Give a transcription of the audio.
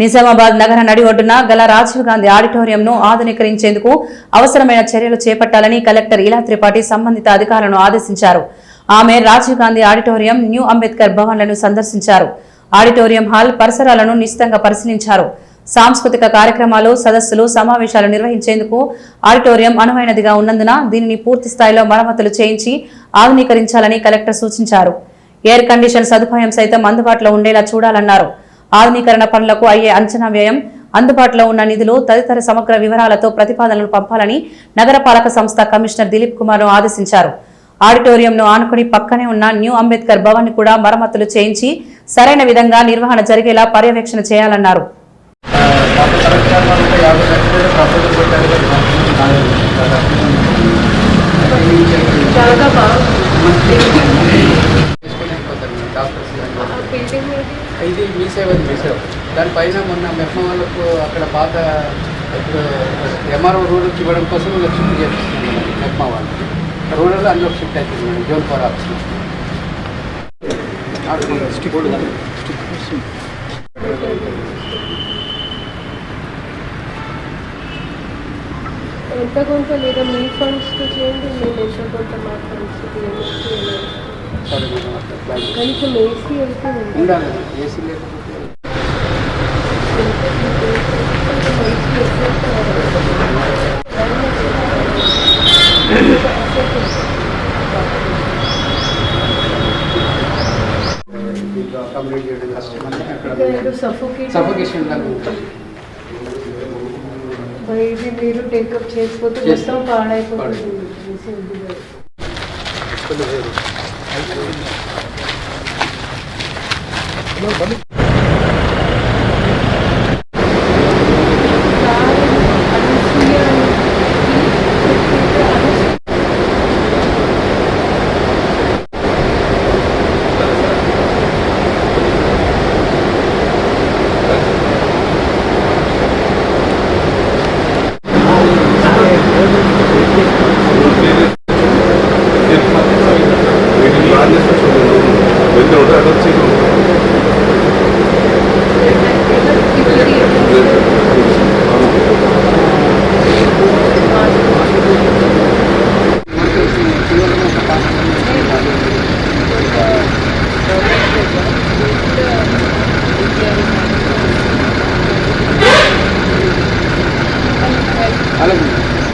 నిజామాబాద్ నగర నడి ఒడ్డున గల రాజీవ్ గాంధీ ఆడిటోరియంను ఆధునీకరించేందుకు అవసరమైన చర్యలు చేపట్టాలని కలెక్టర్ ఇలా త్రిపాఠి సంబంధిత అధికారులను ఆదేశించారు. ఆమె రాజీవ్ గాంధీ ఆడిటోరియం, న్యూ అంబేద్కర్ భవన్లను సందర్శించారు. ఆడిటోరియం హాల్ పరిసరాలను నిశితంగా పరిశీలించారు. సాంస్కృతిక కార్యక్రమాలు, సదస్సులు, సమావేశాలు నిర్వహించేందుకు ఆడిటోరియం అనువైనదిగా ఉన్నందున దీనిని పూర్తి స్థాయిలో మరమ్మతులు చేయించి ఆధునీకరించాలని కలెక్టర్ సూచించారు. ఎయిర్ కండిషన్ సదుపాయం సైతం అందుబాటులో ఉండేలా చూడాలన్నారు. ఆధునీకరణ పనులకు అయ్యే అంచనా వ్యయం, అందుబాటులో ఉన్న నిధులు తదితర సమగ్ర వివరాలతో ప్రతిపాదనలు పంపాలని నగరపాలక సంస్థ కమిషనర్ దిలీప్ కుమార్ను ఆదేశించారు. ఆడిటోరియంను ఆనుకుని పక్కనే ఉన్న న్యూ అంబేద్కర్ భవన్ ని కూడా మరమ్మతులు చేయించి సరైన విధంగా నిర్వహణ జరిగేలా పర్యవేక్షణ చేయాలన్నారు. ఇది మీ సేవ దానిపైన మొన్న మెహ్మా వాళ్ళకు అక్కడ పాత ఎంఆర్ఓ రూరల్కి ఇవ్వడం కోసం షిఫ్ట్ చేస్తున్నాం. మెహ్మా వాళ్ళకి రూరల్ అందులో షిఫ్ట్ అవుతుంది మేడం. జోన్ 4 ఆఫీస్ ఎంత కొంత లేదా మీ ఫండ్స్తో చేయండి, మేము ఎంత కొంత మా ఫండ్స్ కనీసం ఏసీ అయితే ఉండాలి. ఏసీ లేకపోతే అకామిడేట్ చేయడం కష్టం. అక్కడ సఫోకేషన్ లాగా ఉంటుంది. ఇది మీరు టేకప్ చేసుకోతే మొత్తం పాడైపోతుంది.